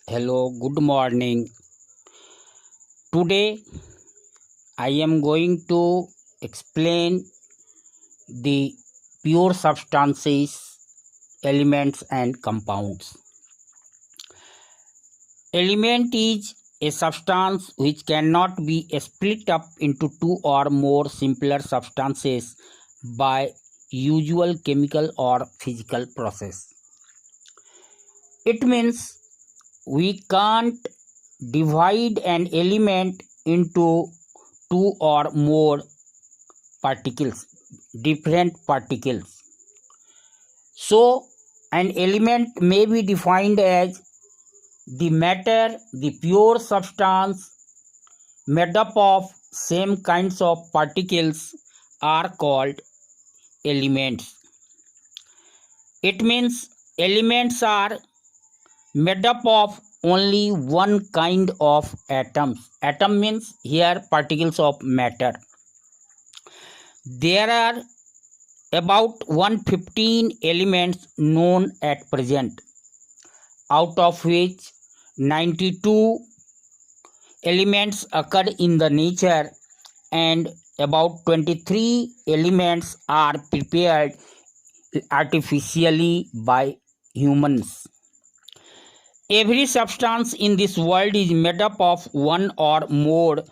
Hello, good morning. Today I am going to explain the pure substances, elements, and compounds. Element is a substance which cannot be split up into two or more simpler substances by usual chemical or physical process. It means we can't divide an element into two or more particles, different particles. So, an element may be defined as the matter, the pure substance made up of same kinds of particles are called elements. It means elements are made up of only one kind of atoms. Atom means here particles of matter. There are about 115 elements known at present, out of which 92 elements occur in the nature and about 23 elements are prepared artificially by humans. Every substance in this world is made up of one or more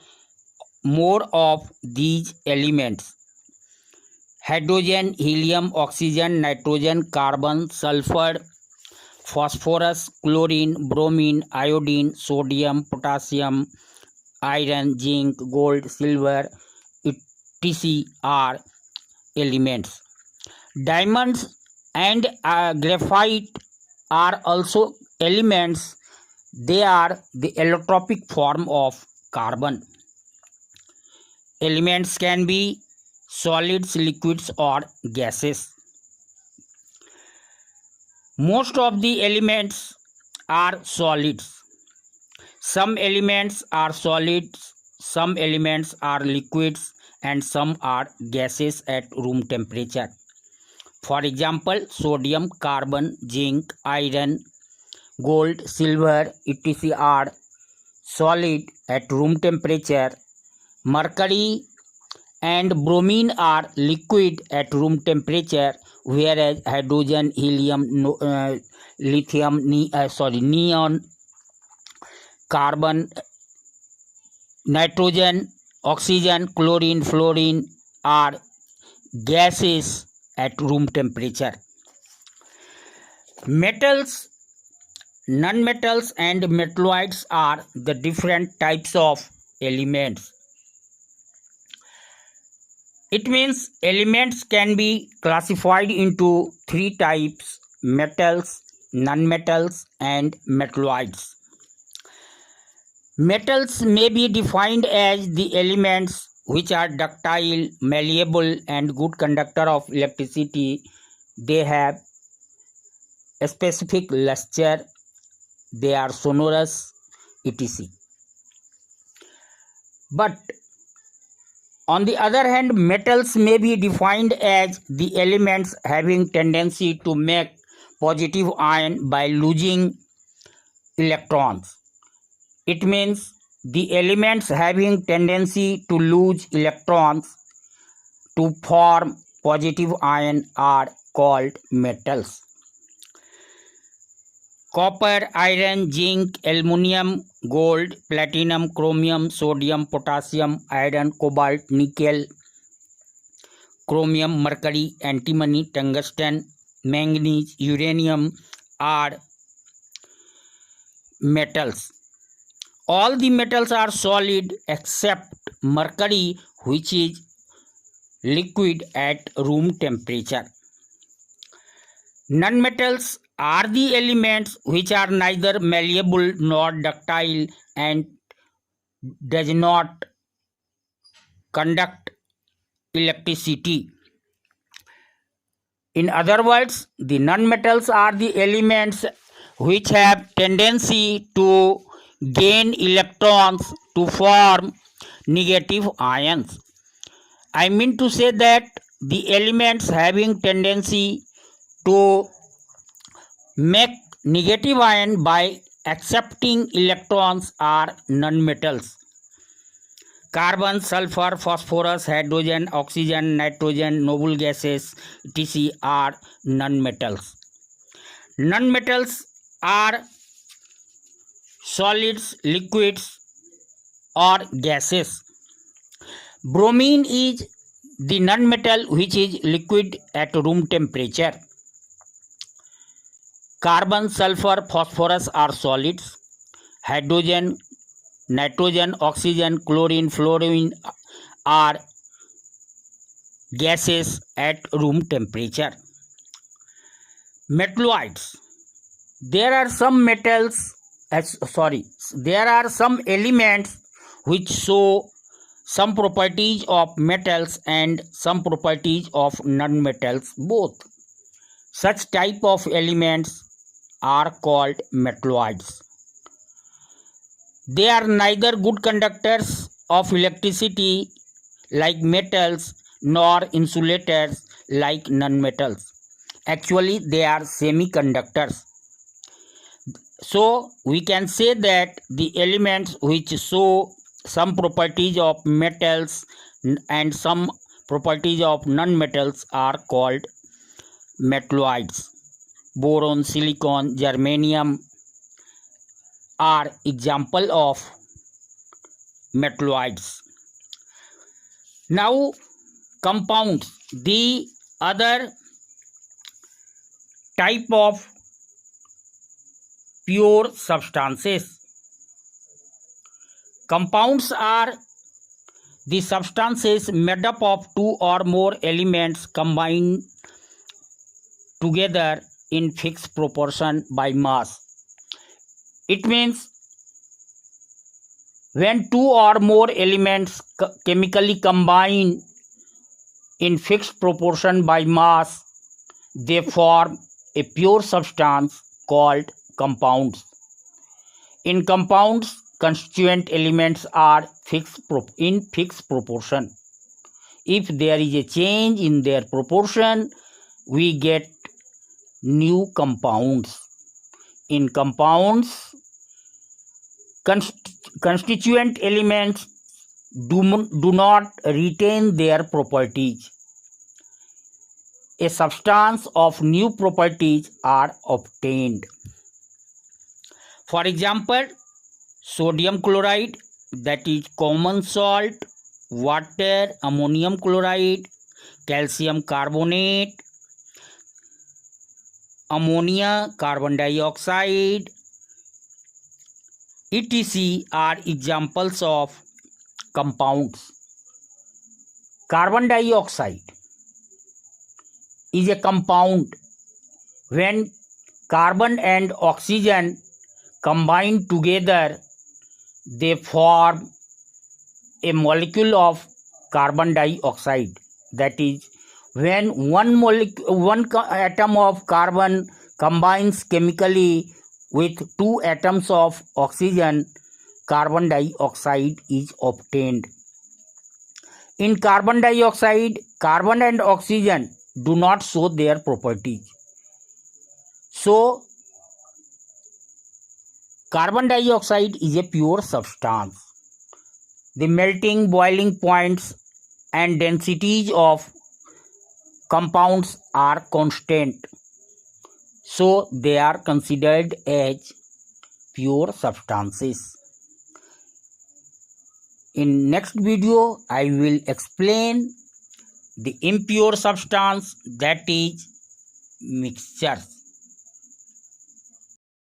of these elements: hydrogen, helium, oxygen, nitrogen, carbon, sulfur, phosphorus, chlorine, bromine, iodine, sodium, potassium, iron, zinc, gold, silver, etc. are elements. Diamonds and graphite are also elements. They are the allotropic form of carbon. Elements can be solids, liquids, or gases. Most of the elements are solids. Some elements are solids, some elements are liquids, and some are gases at room temperature. For example, sodium, carbon, zinc, iron, gold, silver, etc. are solid at room temperature. Mercury and bromine are liquid at room temperature, whereas hydrogen, helium, lithium, neon, carbon, nitrogen, oxygen, chlorine, fluorine are gases at room temperature. Metals, nonmetals, and metalloids are the different types of elements. It means elements can be classified into three types: metals, nonmetals, and metalloids. Metals may be defined as the elements which are ductile, malleable, and good conductor of electricity. They have a specific luster, they are sonorous, etc. But on the other hand, metals may be defined as the elements having tendency to make positive ion by losing electrons. It means the elements having tendency to lose electrons to form positive ion are called metals. Copper, iron, zinc, aluminum, gold, platinum, chromium, sodium, potassium, iron, cobalt, nickel, chromium, mercury, antimony, tungsten, manganese, uranium are metals. All the metals are solid except mercury, which is liquid at room temperature. Nonmetals are the elements which are neither malleable nor ductile and does not conduct electricity. In other words, the nonmetals are the elements which have tendency to gain electrons to form negative ions. I mean to say that the elements having tendency to make negative ion by accepting electrons are nonmetals. Carbon, sulfur, phosphorus, hydrogen, oxygen, nitrogen, noble gases, etc. are nonmetals. Nonmetals are solids, liquids, or gases. Bromine is the nonmetal which is liquid at room temperature. Carbon, sulfur, phosphorus are solids. Hydrogen, nitrogen, oxygen, chlorine, fluorine are gases at room temperature. Metalloids. There are some elements which show some properties of metals and some properties of nonmetals both. Such type of elements are called metalloids. They are neither good conductors of electricity like metals nor insulators like nonmetals. Actually, they are semiconductors. So, we can say that the elements which show some properties of metals and some properties of nonmetals are called metalloids. Boron, silicon, germanium are example of metalloids. Now, compounds, the other type of pure substances. Compounds are the substances made up of two or more elements combined together in fixed proportion by mass. It means when two or more elements chemically combine in fixed proportion by mass, they form a pure substance called compounds. In compounds, constituent elements are in fixed proportion. If there is a change in their proportion, we get new compounds. In compounds, constituent elements do not retain their properties. A substance of new properties are obtained. For example, sodium chloride, that is common salt, water, ammonium chloride, calcium carbonate, ammonia, carbon dioxide, etc. are examples of compounds. Carbon dioxide is a compound when carbon and oxygen combine together, they form a molecule of carbon dioxide. That is, when one atom of carbon combines chemically with two atoms of oxygen, carbon dioxide is obtained. In carbon dioxide, carbon and oxygen do not show their properties. So, carbon dioxide is a pure substance. The melting, boiling points and densities of compounds are constant. So, they are considered as pure substances. In next video, I will explain the impure substance, that is mixtures.